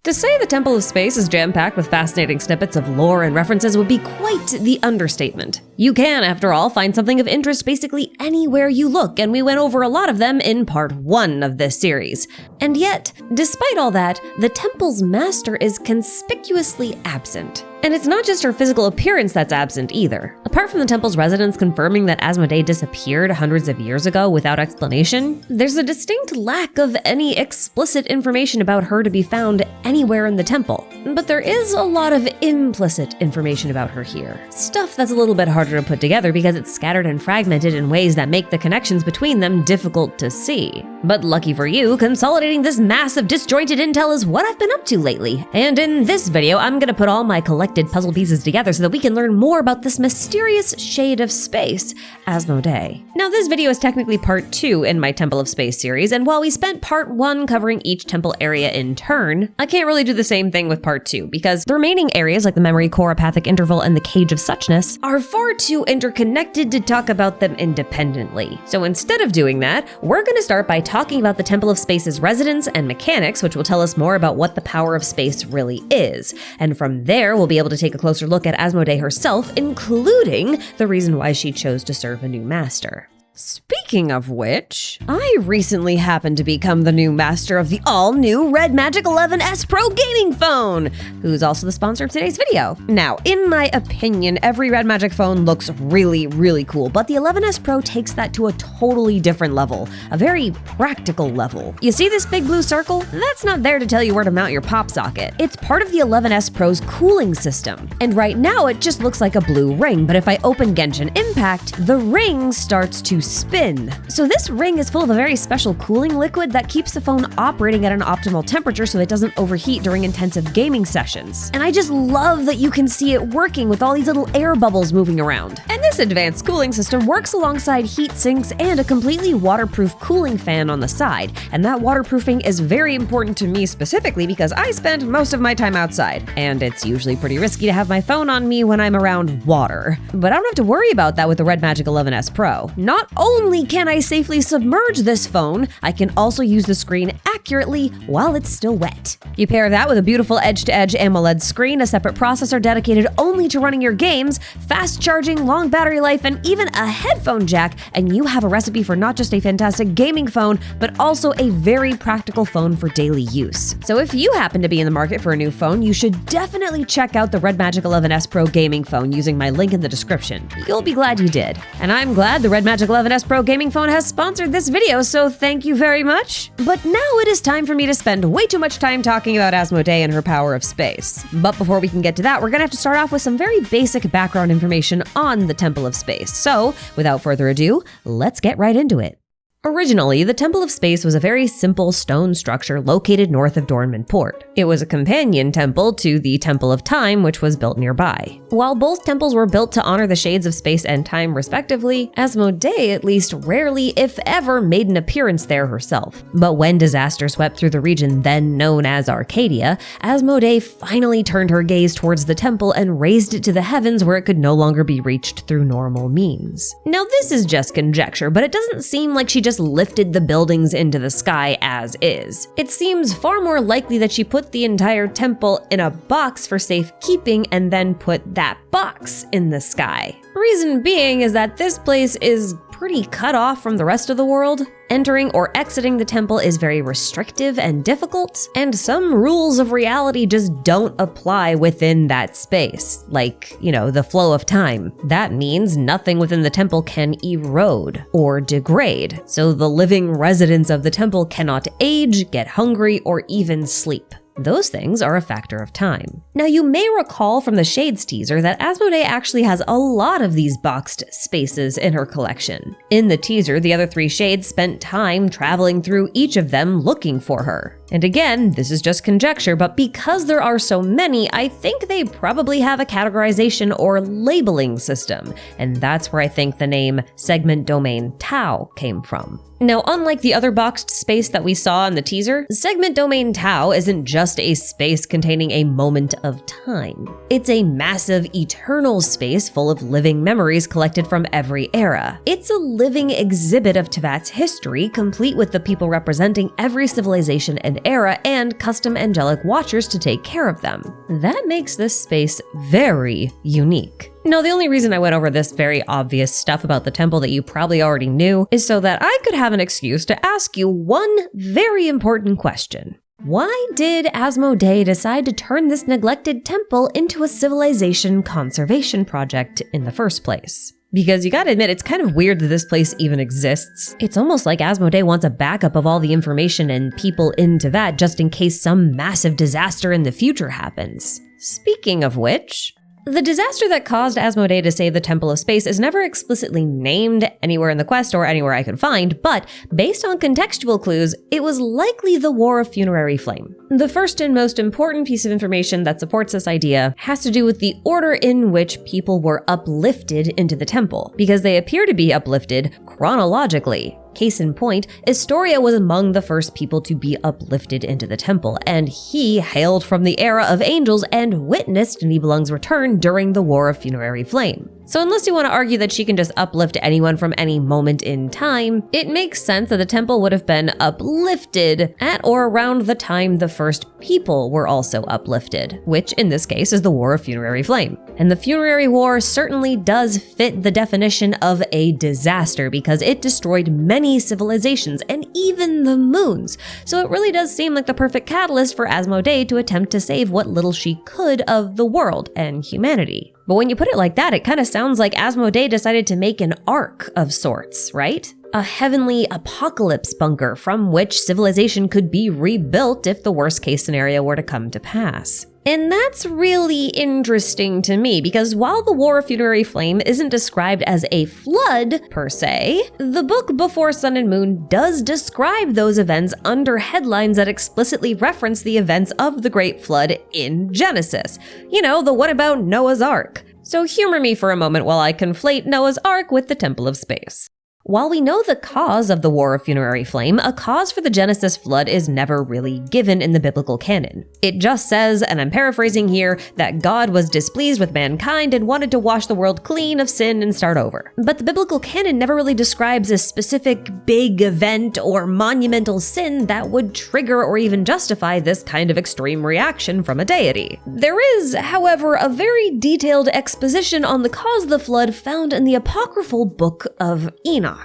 To say the Temple of Space is jam-packed with fascinating snippets of lore and references would be quite the understatement. You can, after all, find something of interest basically anywhere you look, and we went over a lot of them in part 1 of this series. And yet, despite all that, the temple's master is conspicuously absent. And it's not just her physical appearance that's absent either. Apart from the temple's residents confirming that Asmodee disappeared hundreds of years ago without explanation, there's a distinct lack of any explicit information about her to be found anywhere in the temple. But there is a lot of implicit information about her here. Stuff that's a little bit harder to put together because it's scattered and fragmented in ways that make the connections between them difficult to see. But lucky for you, consolidating this massive disjointed intel is what I've been up to lately. And in this video, I'm gonna put all my collected puzzle pieces together so that we can learn more about this mysterious shade of space, Asmodee. Now, this video is technically part 2 in my Temple of Space series, and while we spent part 1 covering each temple area in turn, I can't really do the same thing with part 2 because the remaining areas like the Memory Core, Apathic Interval, and the Cage of Suchness are far too interconnected to talk about them independently. So instead of doing that, we're gonna start by talking about the Temple of Space's residents and mechanics, which will tell us more about what the power of space really is. And from there, we'll be able to take a closer look at Asmodee herself, including the reason why she chose to serve a new master. Speaking of which, I recently happened to become the new master of the all-new Red Magic 11S Pro gaming phone, who's also the sponsor of today's video. Now, in my opinion, every Red Magic phone looks really, really cool, but the 11S Pro takes that to a totally different level, a very practical level. You see this big blue circle? That's not there to tell you where to mount your pop socket. It's part of the 11S Pro's cooling system. And right now, it just looks like a blue ring, but if I open Genshin Impact, the ring starts to spin. So this ring is full of a very special cooling liquid that keeps the phone operating at an optimal temperature so it doesn't overheat during intensive gaming sessions. And I just love that you can see it working with all these little air bubbles moving around. And this advanced cooling system works alongside heat sinks and a completely waterproof cooling fan on the side. And that waterproofing is very important to me specifically because I spend most of my time outside. And it's usually pretty risky to have my phone on me when I'm around water. But I don't have to worry about that with the Red Magic 11S Pro. Not only can I safely submerge this phone, I can also use the screen accurately while it's still wet. You pair that with a beautiful edge-to-edge AMOLED screen, a separate processor dedicated only to running your games, fast charging, long battery life, and even a headphone jack, and you have a recipe for not just a fantastic gaming phone, but also a very practical phone for daily use. So if you happen to be in the market for a new phone, you should definitely check out the Red Magic 11S Pro gaming phone using my link in the description. You'll be glad you did. And I'm glad the Red Magic 11S Pro gaming phone has sponsored this video, so thank you very much. But now it is time for me to spend way too much time talking about Asmodee and her power of space. But before we can get to that, we're gonna have to start off with some very basic background information on the Temple of Space. So, without further ado, let's get right into it. Originally, the Temple of Space was a very simple stone structure located north of Dornman Port. It was a companion temple to the Temple of Time, which was built nearby. While both temples were built to honor the shades of space and time respectively, Asmodee at least rarely, if ever, made an appearance there herself. But when disaster swept through the region then known as Arcadia, Asmodee finally turned her gaze towards the temple and raised it to the heavens where it could no longer be reached through normal means. Now this is just conjecture, but it doesn't seem like she just lifted the buildings into the sky as is. It seems far more likely that she put the entire temple in a box for safekeeping and then put that box in the sky. Reason being is that this place is pretty cut off from the rest of the world. Entering or exiting the temple is very restrictive and difficult, and some rules of reality just don't apply within that space. Like, the flow of time. That means nothing within the temple can erode or degrade, so the living residents of the temple cannot age, get hungry, or even sleep. Those things are a factor of time. Now, you may recall from the Shades teaser that Asmodee actually has a lot of these boxed spaces in her collection. In the teaser, the other 3 shades spent time traveling through each of them looking for her. And again, this is just conjecture, but because there are so many, I think they probably have a categorization or labeling system, and that's where I think the name Segment Domain Tau came from. Now, unlike the other boxed space that we saw in the teaser, Segment Domain Tau isn't just a space containing a moment of time. It's a massive, eternal space full of living memories collected from every era. It's a living exhibit of Teyvat's history, complete with the people representing every civilization and Flood era and custom angelic watchers to take care of them. That makes this space very unique. Now, the only reason I went over this very obvious stuff about the temple that you probably already knew is so that I could have an excuse to ask you one very important question. Why did Asmodee decide to turn this neglected temple into a civilization conservation project in the first place? Because you gotta admit, it's kind of weird that this place even exists. It's almost like Asmodee wants a backup of all the information and people in Teyvat just in case some massive disaster in the future happens. Speaking of which, the disaster that caused Asmodee to save the Temple of Space is never explicitly named anywhere in the quest or anywhere I could find, but based on contextual clues, it was likely the War of Funerary Flame. The first and most important piece of information that supports this idea has to do with the order in which people were uplifted into the temple, because they appear to be uplifted chronologically. Case in point, Astoria was among the first people to be uplifted into the temple, and he hailed from the era of angels and witnessed Nibelung's return during the War of Funerary Flame. So unless you want to argue that she can just uplift anyone from any moment in time, it makes sense that the temple would have been uplifted at or around the time the first people were also uplifted, which in this case is the War of Funerary Flame. And the Funerary War certainly does fit the definition of a disaster because it destroyed many civilizations and even the moons. So it really does seem like the perfect catalyst for Asmodee to attempt to save what little she could of the world and humanity. But when you put it like that, it kind of sounds like Asmodee decided to make an ark of sorts, right? A heavenly apocalypse bunker from which civilization could be rebuilt if the worst case scenario were to come to pass. And that's really interesting to me because while the War of Funerary Flame isn't described as a flood per se, the book Before Sun and Moon does describe those events under headlines that explicitly reference the events of the Great Flood in Genesis. You know, the one about Noah's Ark. So humor me for a moment while I conflate Noah's Ark with the Temple of Space. While we know the cause of the War of Funerary Flame, a cause for the Genesis flood is never really given in the biblical canon. It just says, and I'm paraphrasing here, that God was displeased with mankind and wanted to wash the world clean of sin and start over. But the biblical canon never really describes a specific big event or monumental sin that would trigger or even justify this kind of extreme reaction from a deity. There is, however, a very detailed exposition on the cause of the flood found in the apocryphal Book of Enoch.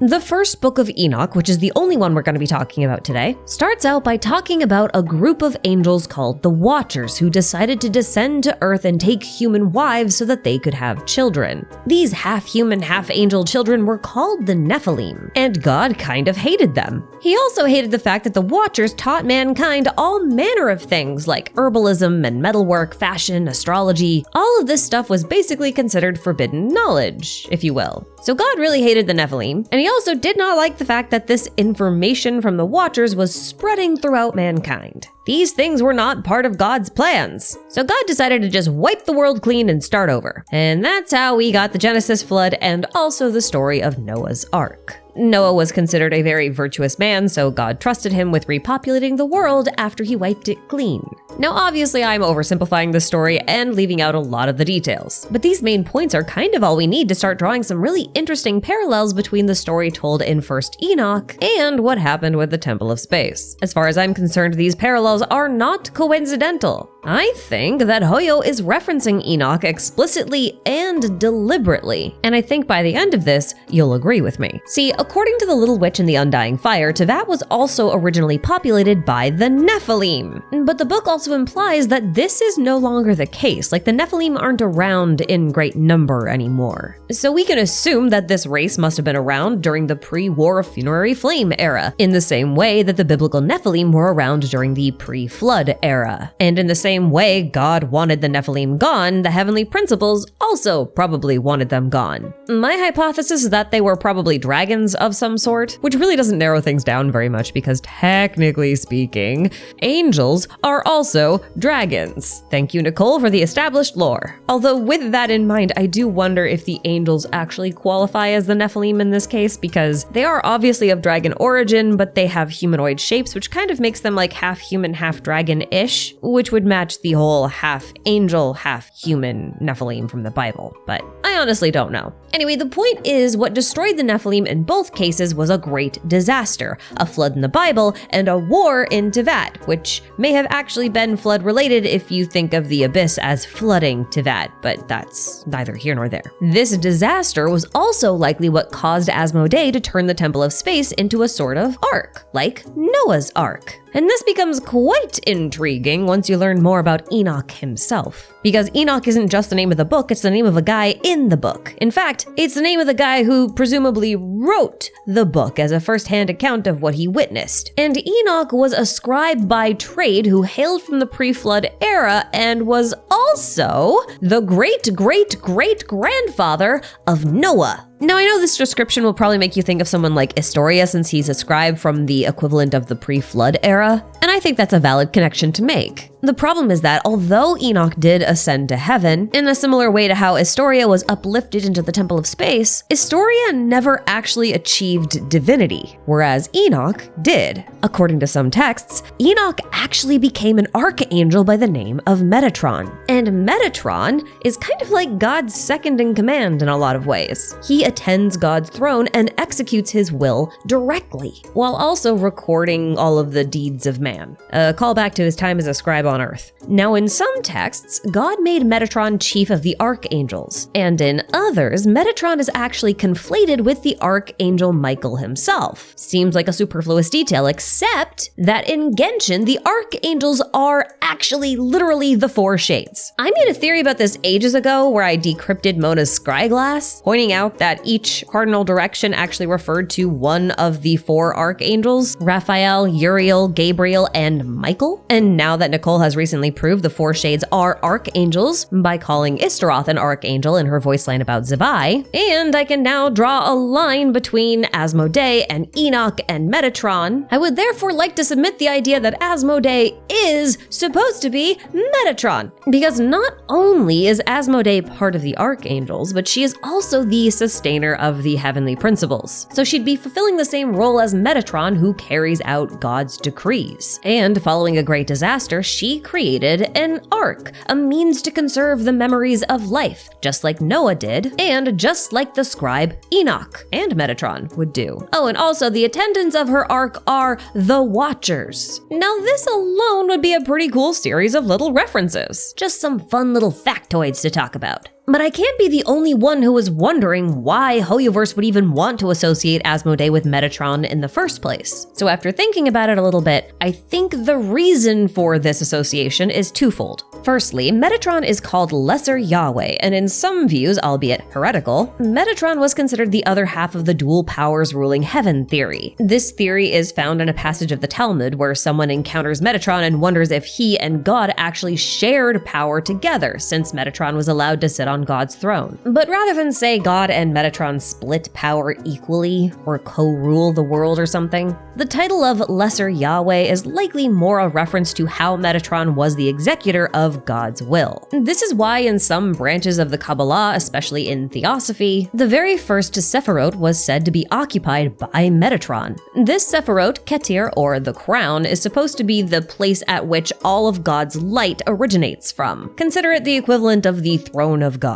The first book of Enoch, which is the only one we're going to be talking about today, starts out by talking about a group of angels called the Watchers who decided to descend to Earth and take human wives so that they could have children. These half-human, half-angel children were called the Nephilim, and God kind of hated them. He also hated the fact that the Watchers taught mankind all manner of things like herbalism and metalwork, fashion, astrology. All of this stuff was basically considered forbidden knowledge, if you will. So God really hated the Nephilim, and he also did not like the fact that this information from the Watchers was spreading throughout mankind. These things were not part of God's plans. So God decided to just wipe the world clean and start over. And that's how we got the Genesis flood and also the story of Noah's Ark. Noah was considered a very virtuous man, so God trusted him with repopulating the world after he wiped it clean. Now, obviously, I'm oversimplifying the story and leaving out a lot of the details, but these main points are kind of all we need to start drawing some really interesting parallels between the story told in 1st Enoch and what happened with the Temple of Space. As far as I'm concerned, these parallels are not coincidental. I think that Hoyo is referencing Enoch explicitly and deliberately, and I think by the end of this, you'll agree with me. See, according to the Little Witch and the Undying Fire, Teyvat was also originally populated by the Nephilim, but the book also implies that this is no longer the case, like the Nephilim aren't around in great number anymore. So we can assume that this race must have been around during the pre-War of Funerary Flame era, in the same way that the biblical Nephilim were around during the pre-Flood era. And in the same way God wanted the Nephilim gone, the heavenly principles also probably wanted them gone. My hypothesis is that they were probably dragons of some sort, which really doesn't narrow things down very much because technically speaking, angels are also dragons. Thank you, Nicole, for the established lore. Although with that in mind, I do wonder if the angels actually qualify as the Nephilim in this case because they are obviously of dragon origin, but they have humanoid shapes, which kind of makes them like half human, half dragon-ish, which would match match the whole half-angel, half-human Nephilim from the Bible, but I honestly don't know. Anyway, the point is what destroyed the Nephilim in both cases was a great disaster, a flood in the Bible, and a war in Tevat, which may have actually been flood-related if you think of the abyss as flooding Tevat, but that's neither here nor there. This disaster was also likely what caused Asmodee to turn the Temple of Space into a sort of ark, like Noah's Ark. And this becomes quite intriguing once you learn more about Enoch himself. Because Enoch isn't just the name of the book, it's the name of a guy in the book. In fact, it's the name of the guy who presumably wrote the book as a first-hand account of what he witnessed. And Enoch was a scribe by trade who hailed from the pre-flood era and was also the great-great-great-grandfather of Noah. Now, I know this description will probably make you think of someone like Astoria since he's a scribe from the equivalent of the pre-flood era, and I think that's a valid connection to make. The problem is that although Enoch did ascend to heaven, in a similar way to how Astoria was uplifted into the Temple of Space, Astoria never actually achieved divinity, whereas Enoch did. According to some texts, Enoch actually became an archangel by the name of Metatron. And Metatron is kind of like God's second in command in a lot of ways. He attends God's throne and executes his will directly, while also recording all of the deeds of man. A callback to his time as a scribe on Earth. Now, in some texts, God made Metatron chief of the archangels, and in others, Metatron is actually conflated with the archangel Michael himself. Seems like a superfluous detail, except that in Genshin, the archangels are actually literally the four shades. I made a theory about this ages ago where I decrypted Mona's scryglass, pointing out that each cardinal direction actually referred to one of the four archangels, Raphael, Uriel, Gabriel, and Michael. And now that Nicole has recently proved the four shades are archangels by calling Istaroth an archangel in her voice line about Zabai, and I can now draw a line between Asmodee and Enoch and Metatron, I would therefore like to submit the idea that Asmodee is supposed to be Metatron. Because not only is Asmodee part of the archangels, but she is also the sustainer of the heavenly principles. So she'd be fulfilling the same role as Metatron, who carries out God's decrees. And following a great disaster, she created an ark, a means to conserve the memories of life, just like Noah did, and just like the scribe Enoch and Metatron would do. Oh, and also the attendants of her ark are the Watchers. Now, this alone would be a pretty cool series of little references. Just some fun little factoids to talk about. But I can't be the only one who was wondering why Hoyoverse would even want to associate Asmodee with Metatron in the first place. So after thinking about it a little bit, I think the reason for this association is twofold. Firstly, Metatron is called Lesser Yahweh, and in some views, albeit heretical, Metatron was considered the other half of the dual powers ruling heaven theory. This theory is found in a passage of the Talmud where someone encounters Metatron and wonders if he and God actually shared power together, since Metatron was allowed to sit on God's throne. But rather than say God and Metatron split power equally or co-rule the world or something, the title of Lesser Yahweh is likely more a reference to how Metatron was the executor of God's will. This is why in some branches of the Kabbalah, especially in Theosophy, the very first Sephirot was said to be occupied by Metatron. This Sephirot, Keter, or the crown, is supposed to be the place at which all of God's light originates from. Consider it the equivalent of the throne of God.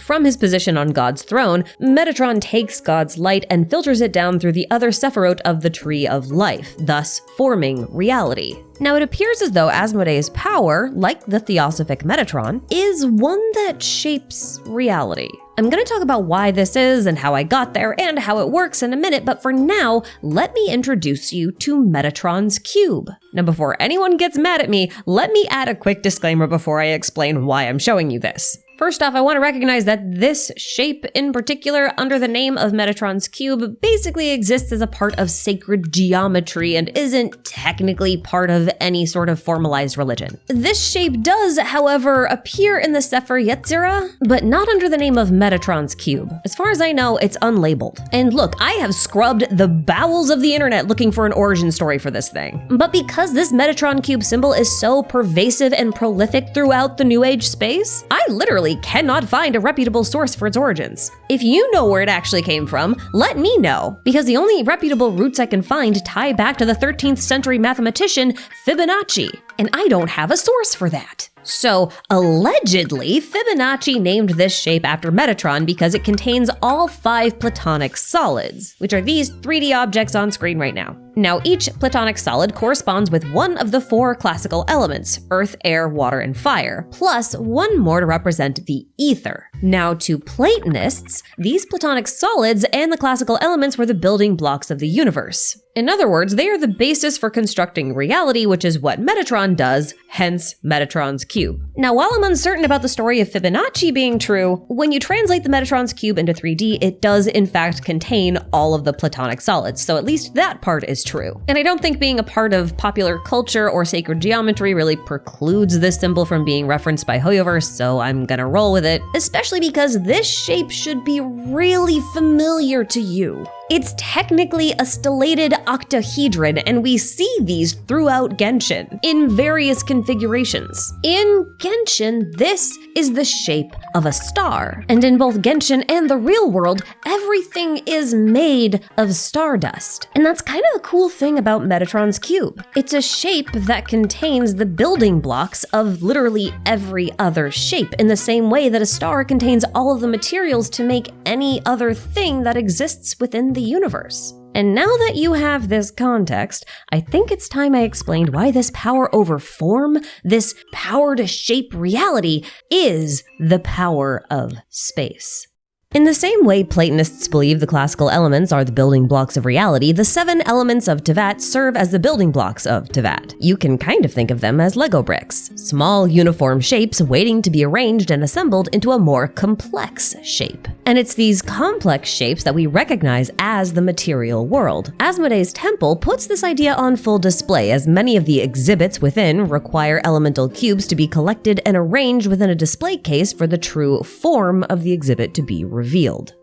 From his position on God's throne, Metatron takes God's light and filters it down through the other Sephirot of the Tree of Life, thus forming reality. Now, it appears as though Asmodee's power, like the Theosophic Metatron, is one that shapes reality. I'm going to talk about why this is and how I got there and how it works in a minute, but for now, let me introduce you to Metatron's cube. Now, before anyone gets mad at me, let me add a quick disclaimer before I explain why I'm showing you this. First off, I want to recognize that this shape in particular, under the name of Metatron's cube, basically exists as a part of sacred geometry and isn't technically part of any sort of formalized religion. This shape does, however, appear in the Sefer Yetzirah, but not under the name of Metatron's cube. As far as I know, it's unlabeled. And look, I have scrubbed the bowels of the internet looking for an origin story for this thing. But because this Metatron cube symbol is so pervasive and prolific throughout the New Age space, I literally cannot find a reputable source for its origins. If you know where it actually came from, let me know, because the only reputable roots I can find tie back to the 13th century mathematician Fibonacci, and I don't have a source for that. So, allegedly, Fibonacci named this shape after Metatron because it contains all 5 platonic solids, which are these 3D objects on screen right now. Now, each platonic solid corresponds with one of the 4 classical elements, earth, air, water, and fire, plus one more to represent the ether. Now, to Platonists, these platonic solids and the classical elements were the building blocks of the universe. In other words, they are the basis for constructing reality, which is what Metatron does, hence Metatron's cube. Now, while I'm uncertain about the story of Fibonacci being true, when you translate the Metatron's cube into 3D, it does in fact contain all of the platonic solids, so at least that part is true. And I don't think being a part of popular culture or sacred geometry really precludes this symbol from being referenced by Hoyoverse, so I'm gonna roll with it, especially because this shape should be really familiar to you. It's technically a stellated octahedron, and we see these throughout Genshin in various configurations. In Genshin, this is the shape of a star. And in both Genshin and the real world, everything is made of stardust. And that's kind of a cool thing about Metatron's cube. It's a shape that contains the building blocks of literally every other shape, in the same way that a star contains all of the materials to make any other thing that exists within the universe. And now that you have this context, I think it's time I explained why this power over form, this power to shape reality, is the power of space. In the same way Platonists believe the classical elements are the building blocks of reality, the 7 elements of Teyvat serve as the building blocks of Teyvat. You can kind of think of them as Lego bricks, small uniform shapes waiting to be arranged and assembled into a more complex shape. And it's these complex shapes that we recognize as the material world. Asmodee's temple puts this idea on full display, as many of the exhibits within require elemental cubes to be collected and arranged within a display case for the true form of the exhibit to be revealed.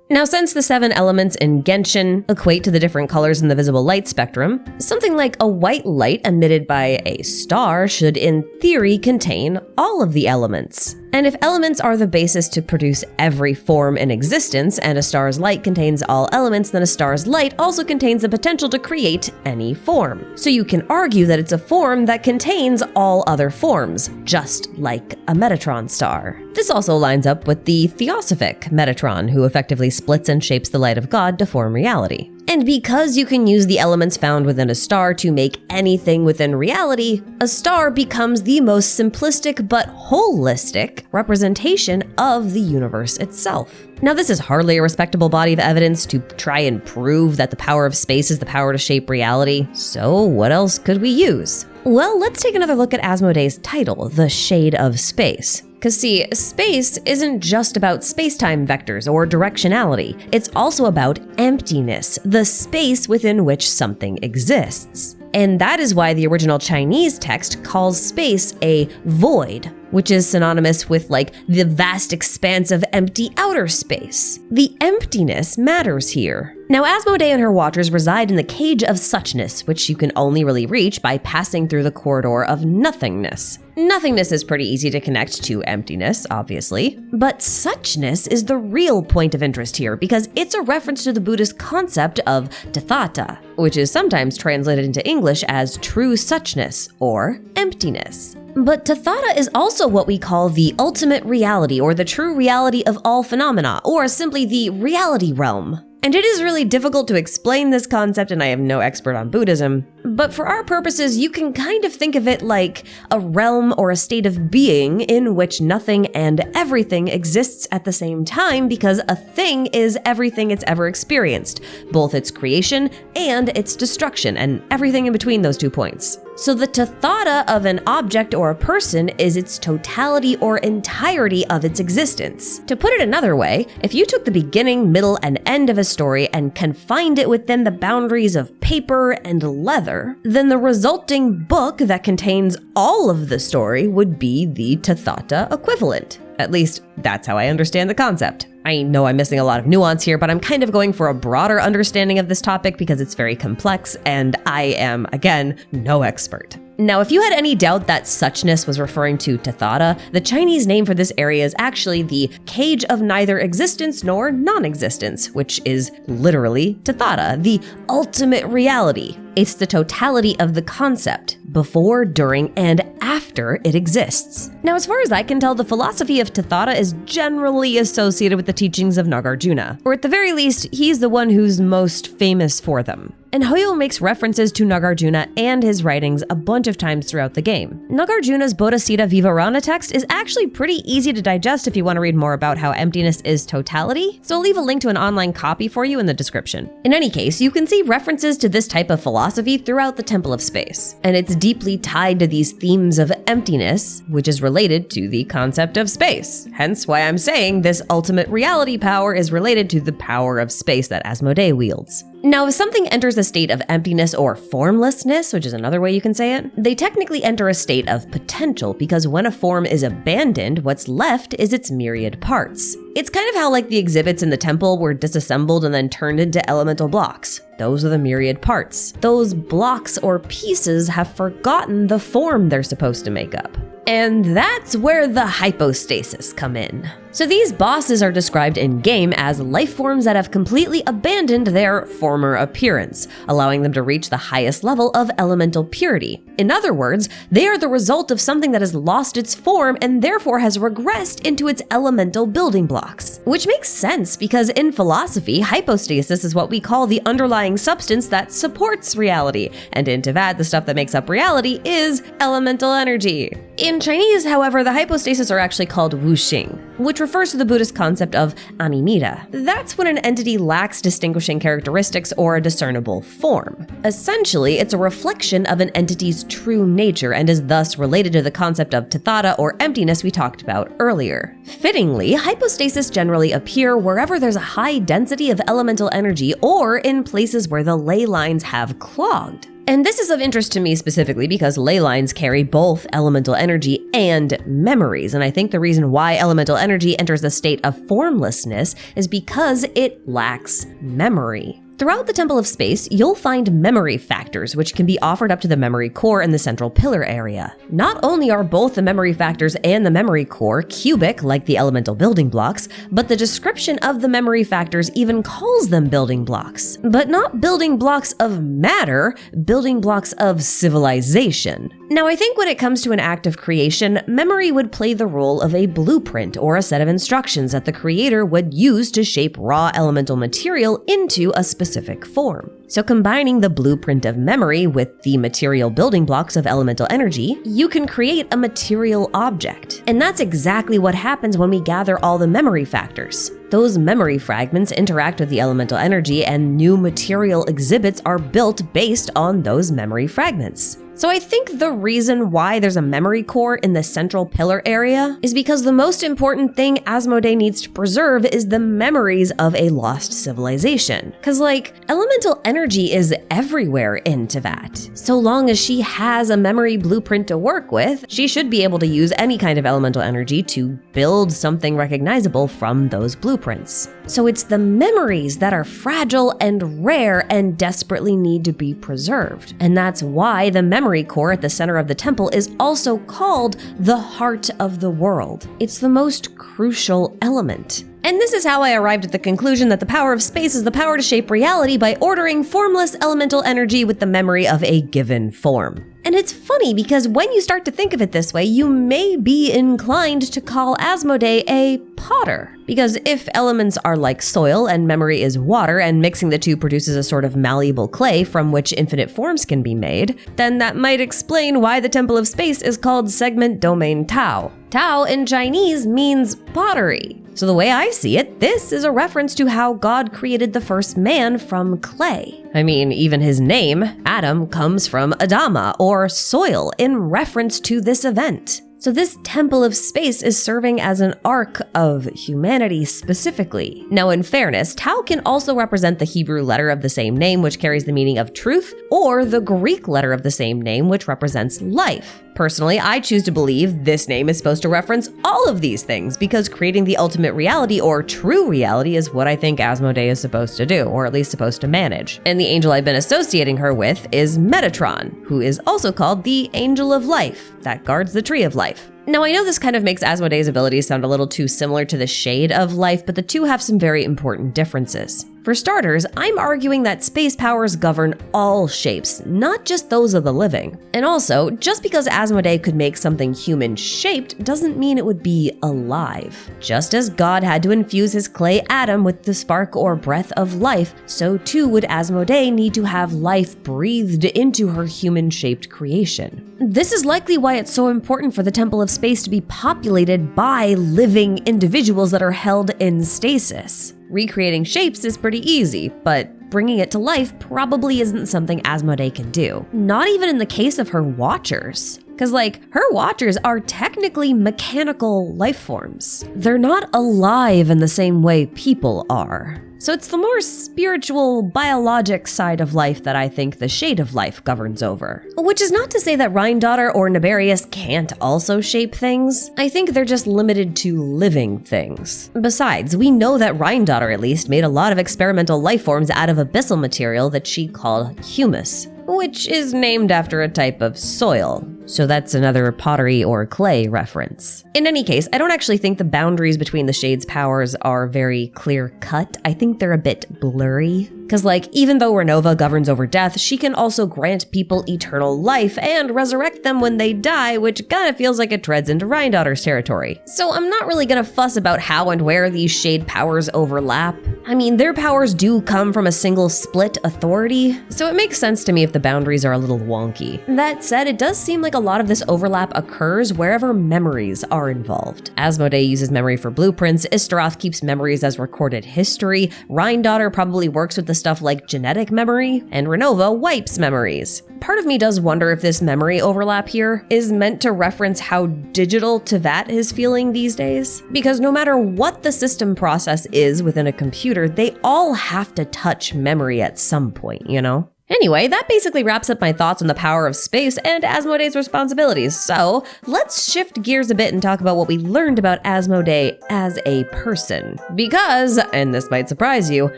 Now, since the 7 elements in Genshin equate to the different colors in the visible light spectrum, something like a white light emitted by a star should in theory contain all of the elements. And if elements are the basis to produce every form in existence, and a star's light contains all elements, then a star's light also contains the potential to create any form. So you can argue that it's a form that contains all other forms, just like a Metatron star. This also lines up with the Theosophic Metatron, who effectively splits and shapes the light of God to form reality. And because you can use the elements found within a star to make anything within reality, a star becomes the most simplistic but holistic representation of the universe itself. Now, this is hardly a respectable body of evidence to try and prove that the power of space is the power to shape reality. So what else could we use? Well, let's take another look at Asmodee's title, The Shade of Space. Because see, space isn't just about space-time vectors or directionality. It's also about emptiness, the space within which something exists. And that is why the original Chinese text calls space a void, which is synonymous with like the vast expanse of empty outer space. The emptiness matters here. Now, Asmodee and her watchers reside in the Cage of Suchness, which you can only really reach by passing through the corridor of nothingness. Nothingness is pretty easy to connect to emptiness, obviously, but suchness is the real point of interest here because it's a reference to the Buddhist concept of tathata, which is sometimes translated into English as true suchness or emptiness. But tathata is also what we call the ultimate reality or the true reality of all phenomena, or simply the reality realm. And it is really difficult to explain this concept, and I am no expert on Buddhism, but for our purposes, you can kind of think of it like a realm or a state of being in which nothing and everything exists at the same time because a thing is everything it's ever experienced, both its creation and its destruction, and everything in between those 2 points. So the tathata of an object or a person is its totality or entirety of its existence. To put it another way, if you took the beginning, middle, and end of a story and confined it within the boundaries of paper and leather, then the resulting book that contains all of the story would be the tathata equivalent. At least, that's how I understand the concept. I know I'm missing a lot of nuance here, but I'm kind of going for a broader understanding of this topic because it's very complex, and I am, again, no expert. Now, if you had any doubt that suchness was referring to Tathata, the Chinese name for this area is actually the cage of neither existence nor non-existence, which is literally Tathata, the ultimate reality. It's the totality of the concept, before, during, and after it exists. Now, as far as I can tell, the philosophy of Tathata is generally associated with the teachings of Nagarjuna, or at the very least, he's the one who's most famous for them. And Hoyo makes references to Nagarjuna and his writings a bunch of times throughout the game. Nagarjuna's Bodhicitta Vivarana text is actually pretty easy to digest if you want to read more about how emptiness is totality, so I'll leave a link to an online copy for you in the description. In any case, you can see references to this type of philosophy throughout the Temple of Space, and it's deeply tied to these themes of emptiness, which is related to the concept of space. Hence why I'm saying this ultimate reality power is related to the power of space that Asmodee wields. Now, if something enters a state of emptiness or formlessness, which is another way you can say it, they technically enter a state of potential because when a form is abandoned, what's left is its myriad parts. It's kind of how like the exhibits in the temple were disassembled and then turned into elemental blocks. Those are the myriad parts. Those blocks or pieces have forgotten the form they're supposed to make up. And that's where the hypostasis come in. So these bosses are described in-game as life forms that have completely abandoned their former appearance, allowing them to reach the highest level of elemental purity. In other words, they are the result of something that has lost its form and therefore has regressed into its elemental building blocks. Which makes sense because in philosophy, hypostasis is what we call the underlying substance that supports reality, and in Teyvat, the stuff that makes up reality is elemental energy. In Chinese, however, the hypostasis are actually called wuxing, which refers to the Buddhist concept of animita. That's when an entity lacks distinguishing characteristics or a discernible form. Essentially, it's a reflection of an entity's true nature and is thus related to the concept of tathata or emptiness we talked about earlier. Fittingly, hypostasis generally appear wherever there's a high density of elemental energy or in places where the ley lines have clogged. And this is of interest to me specifically because ley lines carry both elemental energy and memories, and I think the reason why elemental energy enters a state of formlessness is because it lacks memory. Throughout the Temple of Space, you'll find memory factors, which can be offered up to the memory core in the central pillar area. Not only are both the memory factors and the memory core cubic, like the elemental building blocks, but the description of the memory factors even calls them building blocks. But not building blocks of matter, building blocks of civilization. Now, I think when it comes to an act of creation, memory would play the role of a blueprint or a set of instructions that the creator would use to shape raw elemental material into a specific form. So combining the blueprint of memory with the material building blocks of elemental energy, you can create a material object. And that's exactly what happens when we gather all the memory factors. Those memory fragments interact with the elemental energy and new material exhibits are built based on those memory fragments. So I think the reason why there's a memory core in the central pillar area is because the most important thing Asmodee needs to preserve is the memories of a lost civilization. Cause elemental energy is everywhere in Teyvat. So long as she has a memory blueprint to work with, she should be able to use any kind of elemental energy to build something recognizable from those blueprints. So it's the memories that are fragile and rare and desperately need to be preserved. And that's why the memory core at the center of the temple is also called the heart of the world. It's the most crucial element. And this is how I arrived at the conclusion that the power of space is the power to shape reality by ordering formless elemental energy with the memory of a given form. And it's funny because when you start to think of it this way, you may be inclined to call Asmodee a potter. Because if elements are like soil and memory is water and mixing the two produces a sort of malleable clay from which infinite forms can be made, then that might explain why the Temple of Space is called Segment Domain Tao. Tao in Chinese means pottery. So the way I see it, this is a reference to how God created the first man from clay. I mean, even his name, Adam, comes from Adama, or soil, in reference to this event. So this Temple of Space is serving as an arc of humanity specifically. Now, in fairness, Tau can also represent the Hebrew letter of the same name, which carries the meaning of truth, or the Greek letter of the same name, which represents life. Personally, I choose to believe this name is supposed to reference all of these things, because creating the ultimate reality, or true reality, is what I think Asmodee is supposed to do, or at least supposed to manage. And the angel I've been associating her with is Metatron, who is also called the Angel of Life, that guards the Tree of Life. Now, I know this kind of makes Asmodee's abilities sound a little too similar to the Shade of Life, but the two have some very important differences. For starters, I'm arguing that space powers govern all shapes, not just those of the living. And also, just because Asmodee could make something human-shaped doesn't mean it would be alive. Just as God had to infuse his clay atom with the spark or breath of life, so too would Asmodee need to have life breathed into her human-shaped creation. This is likely why it's so important for the Temple of Space to be populated by living individuals that are held in stasis. Recreating shapes is pretty easy, but bringing it to life probably isn't something Asmodee can do. Not even in the case of her Watchers. Because, her Watchers are technically mechanical life forms. They're not alive in the same way people are. So it's the more spiritual, biologic side of life that I think the Shade of Life governs over. Which is not to say that Rhine-Daughter or Naberius can't also shape things. I think they're just limited to living things. Besides, we know that Rhine-Daughter at least made a lot of experimental life forms out of abyssal material that she called humus, which is named after a type of soil. So that's another pottery or clay reference. In any case, I don't actually think the boundaries between the Shade's powers are very clear-cut. I think they're a bit blurry. Because even though Renova governs over death, she can also grant people eternal life and resurrect them when they die, which kinda feels like it treads into Rhine-Daughter's territory. So I'm not really gonna fuss about how and where these Shade powers overlap. I mean, their powers do come from a single split authority, so it makes sense to me if the boundaries are a little wonky. That said, it does seem like a lot of this overlap occurs wherever memories are involved. Asmodee uses memory for blueprints, Istaroth keeps memories as recorded history, Rhine-Daughter probably works with the stuff like genetic memory, and Renova wipes memories. Part of me does wonder if this memory overlap here is meant to reference how digital Teyvat is feeling these days. Because no matter what the system process is within a computer, they all have to touch memory at some point, you know? Anyway, that basically wraps up my thoughts on the power of space and Asmodee's responsibilities, so let's shift gears a bit and talk about what we learned about Asmodee as a person. Because, and this might surprise you,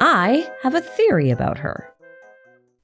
I have a theory about her.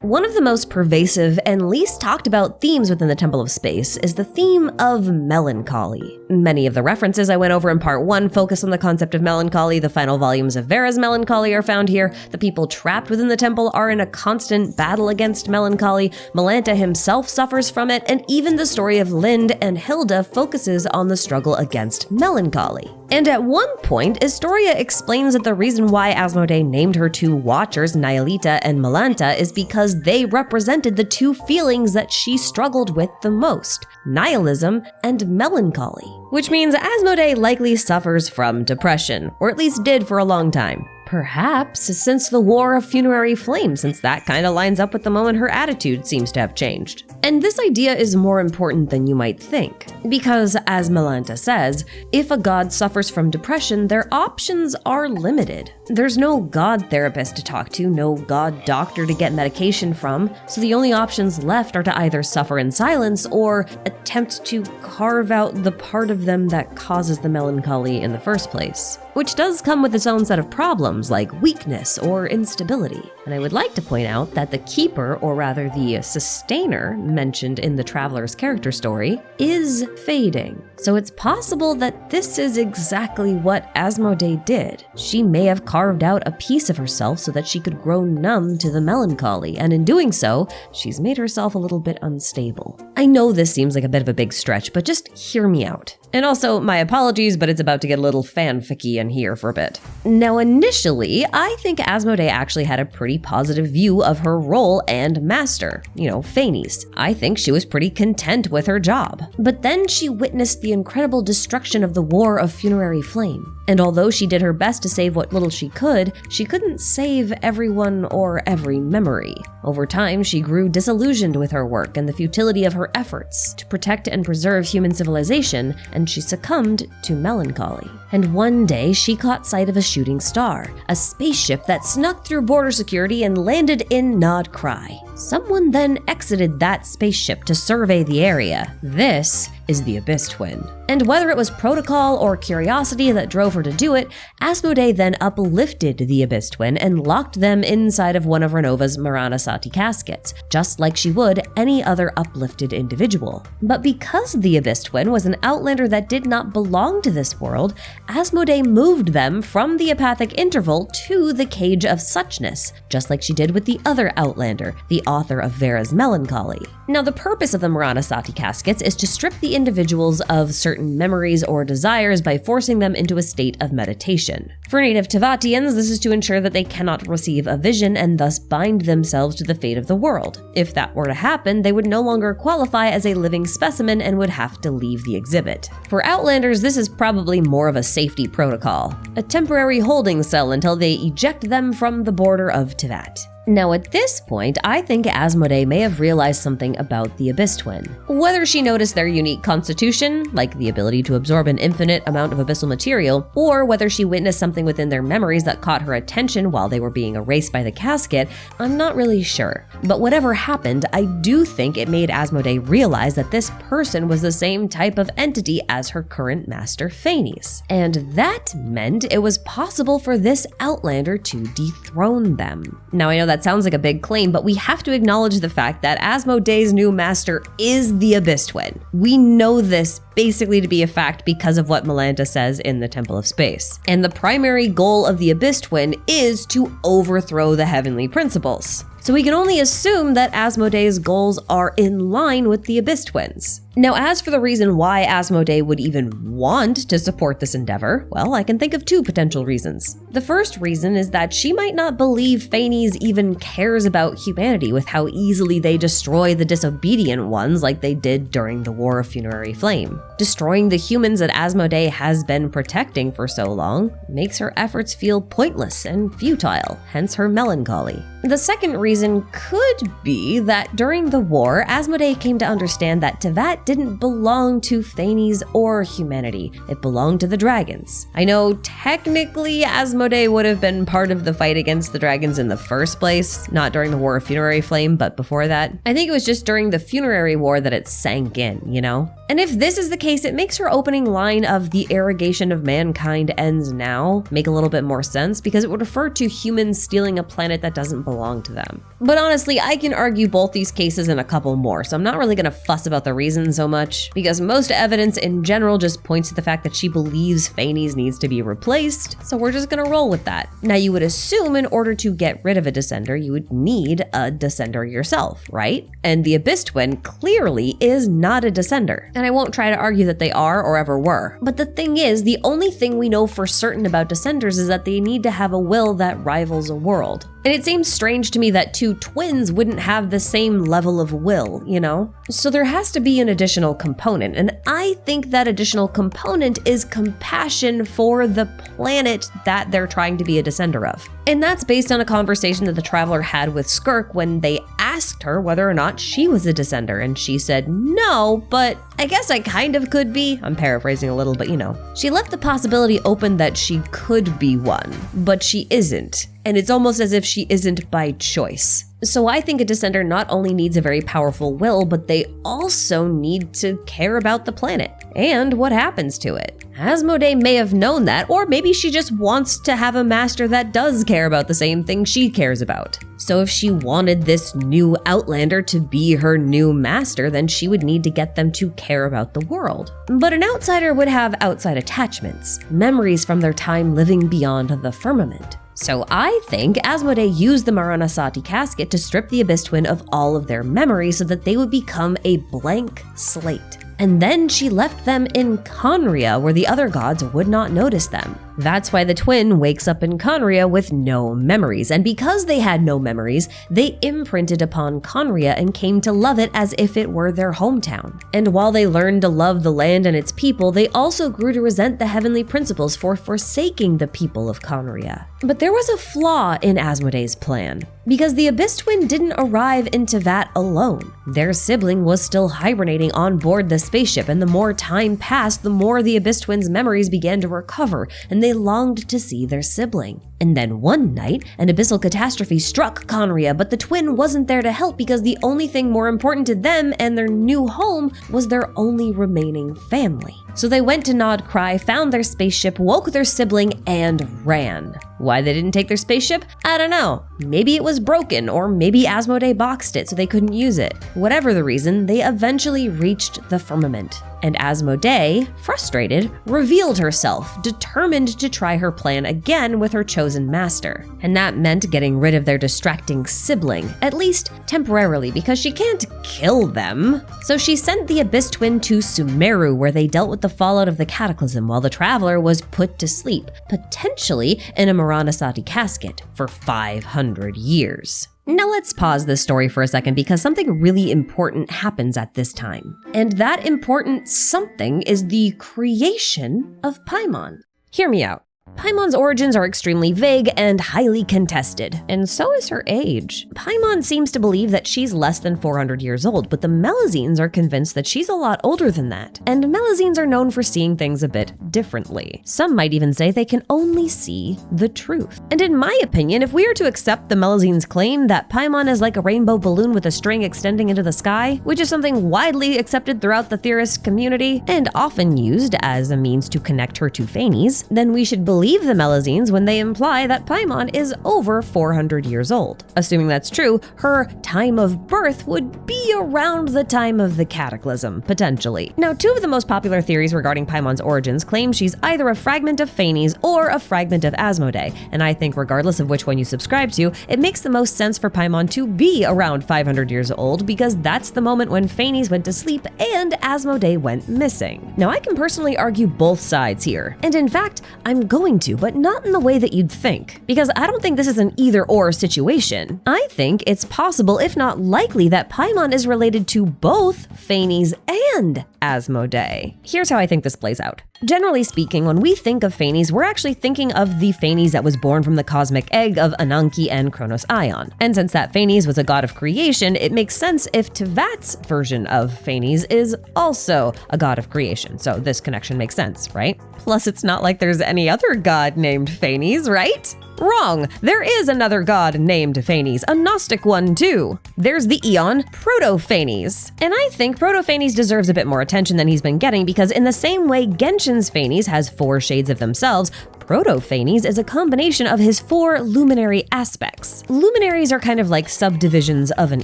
One of the most pervasive and least talked about themes within the Temple of Space is the theme of melancholy. Many of the references I went over in part 1 focus on the concept of melancholy. The final volumes of Vera's Melancholy are found here. The people trapped within the temple are in a constant battle against melancholy. Melanta himself suffers from it, and even the story of Lind and Hilda focuses on the struggle against melancholy. And at one point, Historia explains that the reason why Asmodee named her two Watchers, Nihilita and Melanta, is because they represented the two feelings that she struggled with the most, nihilism and melancholy. Which means Asmodee likely suffers from depression, or at least did for a long time. Perhaps since the War of Funerary Flame, since that kinda lines up with the moment her attitude seems to have changed. And this idea is more important than you might think. Because, as Melanta says, if a god suffers from depression, their options are limited. There's no god therapist to talk to, no god doctor to get medication from, so the only options left are to either suffer in silence or attempt to carve out the part of them that causes the melancholy in the first place. Which does come with its own set of problems, like weakness or instability. And I would like to point out that the Keeper, or rather the Sustainer, mentioned in the Traveler's character story, is fading. So it's possible that this is exactly what Asmodee did. She may have carved out a piece of herself so that she could grow numb to the melancholy, and in doing so, she's made herself a little bit unstable. I know this seems like a bit of a big stretch, but just hear me out. And also, my apologies, but it's about to get a little fanficky in here for a bit. Now, initially, I think Asmodee actually had a pretty positive view of her role and master, Phanes. I think she was pretty content with her job. But then she witnessed the incredible destruction of the War of Funerary Flame. And although she did her best to save what little she couldn't save everyone or every memory. Over time, she grew disillusioned with her work and the futility of her efforts to protect and preserve human civilization, and she succumbed to melancholy. And one day, she caught sight of a shooting star, a spaceship that snuck through border security and landed in Nod Cry. Someone then exited that spaceship to survey the area. This is the Abyss Twin. And whether it was protocol or curiosity that drove her to do it, Asmodee then uplifted the Abyss Twin and locked them inside of one of Renova's Maranasati caskets, just like she would any other uplifted individual. But because the Abyss Twin was an Outlander that did not belong to this world, Asmodee moved them from the apathic interval to the Cage of Suchness, just like she did with the other Outlander, the author of Vera's Melancholy. Now, the purpose of the Maranasati caskets is to strip the individuals of certain memories or desires by forcing them into a state of meditation. For native Tevatians, this is to ensure that they cannot receive a vision and thus bind themselves to the fate of the world. If that were to happen, they would no longer qualify as a living specimen and would have to leave the exhibit. For Outlanders, this is probably more of a safety protocol, a temporary holding cell until they eject them from the border of Tevat. Now at this point, I think Asmodee may have realized something about the Abyss Twin. Whether she noticed their unique constitution, like the ability to absorb an infinite amount of abyssal material, or whether she witnessed something within their memories that caught her attention while they were being erased by the casket, I'm not really sure. But whatever happened, I do think it made Asmodee realize that this person was the same type of entity as her current master Phanes. And that meant it was possible for this Outlander to dethrone them. Now I know that sounds like a big claim, but we have to acknowledge the fact that Asmodee's new master is the Abyss Twin. We know this basically to be a fact because of what Melanta says in the Temple of Space. And the primary goal of the Abyss Twin is to overthrow the heavenly principles. So we can only assume that Asmodee's goals are in line with the Abyss Twins. Now, as for the reason why Asmodee would even want to support this endeavor, well, I can think of two potential reasons. The first reason is that she might not believe Phanes even cares about humanity with how easily they destroy the disobedient ones like they did during the War of Funerary Flame. Destroying the humans that Asmodee has been protecting for so long makes her efforts feel pointless and futile, hence her melancholy. The second reason could be that during the war, Asmodee came to understand that Tevat didn't belong to Phanes or humanity. It belonged to the dragons. I know technically Asmodee would have been part of the fight against the dragons in the first place, not during the War of Funerary Flame, but before that. I think it was just during the Funerary War that it sank in, you know? And if this is the case, it makes her opening line of "the arrogation of mankind ends now" make a little bit more sense, because it would refer to humans stealing a planet that doesn't belong to them. But honestly, I can argue both these cases and a couple more, so I'm not really gonna fuss about the reasons so much, because most evidence in general just points to the fact that she believes Phanes needs to be replaced, so we're just gonna roll with that. Now, you would assume in order to get rid of a Descender, you would need a Descender yourself, right? And the Abyss Twin clearly is not a Descender. And I won't try to argue that they are or ever were. But the thing is, the only thing we know for certain about Descenders is that they need to have a will that rivals a world. And it seems strange to me that two twins wouldn't have the same level of will, you know? So there has to be an additional component, and I think that additional component is compassion for the planet that they're trying to be a Descender of. And that's based on a conversation that the Traveler had with Skirk when they asked her whether or not she was a Descender, and she said no, but I guess I kind of could be. I'm paraphrasing a little, but you know. She left the possibility open that she could be one, but she isn't. And it's almost as if she isn't by choice. So I think a Descender not only needs a very powerful will, but they also need to care about the planet and what happens to it. Asmodee may have known that, or maybe she just wants to have a master that does care about the same thing she cares about. So if she wanted this new Outlander to be her new master, then she would need to get them to care about the world. But an outsider would have outside attachments, memories from their time living beyond the firmament. So I think Asmodee used the Maranasati casket to strip the Abyss Twin of all of their memories so that they would become a blank slate. And then she left them in Khaenri'ah, where the other gods would not notice them. That's why the twin wakes up in Khaenri'ah with no memories, and because they had no memories, they imprinted upon Khaenri'ah and came to love it as if it were their hometown. And while they learned to love the land and its people, they also grew to resent the heavenly principles for forsaking the people of Khaenri'ah. But there was a flaw in Asmodee's plan, because the Abyss Twin didn't arrive in Teyvat alone. Their sibling was still hibernating on board the spaceship, and the more time passed, the more the Abyss Twin's memories began to recover, and they longed to see their sibling. And then one night, an abyssal catastrophe struck Khaenri'ah, but the twin wasn't there to help because the only thing more important to them and their new home was their only remaining family. So they went to Nod Cry, found their spaceship, woke their sibling, and ran. Why they didn't take their spaceship? I don't know. Maybe it was broken, or maybe Asmodee boxed it so they couldn't use it. Whatever the reason, they eventually reached the firmament. And Asmodee, frustrated, revealed herself, determined to try her plan again with her chosen master. And that meant getting rid of their distracting sibling, at least temporarily, because she can't kill them. So she sent the Abyss Twin to Sumeru, where they dealt with the fallout of the Cataclysm while the Traveler was put to sleep, potentially in a Miranasati casket, for 500 years. Now let's pause this story for a second because something really important happens at this time. And that important something is the creation of Paimon. Hear me out. Paimon's origins are extremely vague and highly contested, and so is her age. Paimon seems to believe that she's less than 400 years old, but the Melusines are convinced that she's a lot older than that. And Melusines are known for seeing things a bit differently. Some might even say they can only see the truth. And in my opinion, if we are to accept the Melusines' claim that Paimon is like a rainbow balloon with a string extending into the sky, which is something widely accepted throughout the theorist community and often used as a means to connect her to Phanes, then we should believe the Melusines when they imply that Paimon is over 400 years old. Assuming that's true, her time of birth would be around the time of the Cataclysm, potentially. Now, two of the most popular theories regarding Paimon's origins claim she's either a fragment of Phanes or a fragment of Asmodee, and I think regardless of which one you subscribe to, it makes the most sense for Paimon to be around 500 years old because that's the moment when Phanes went to sleep and Asmodee went missing. Now, I can personally argue both sides here, and in fact, I'm going to, but not in the way that you'd think, because I don't think this is an either-or situation. I think it's possible, if not likely, that Paimon is related to both Phanes and Asmodee. Here's how I think this plays out. Generally speaking, when we think of Phanes, we're actually thinking of the Phanes that was born from the cosmic egg of Ananke and Kronos Ion. And since that Phanes was a god of creation, it makes sense if Teyvat's version of Phanes is also a god of creation. So this connection makes sense, right? Plus, it's not like there's any other god named Phanes, right? Wrong! There is another god named Phanes, a Gnostic one too. There's the Aeon Proto-Phanes. And I think Proto-Phanes deserves a bit more attention than he's been getting because in the same way Genshin's Phanes has 4 shades of themselves, Proto-Phanes is a combination of his 4 luminary aspects. Luminaries are kind of like subdivisions of an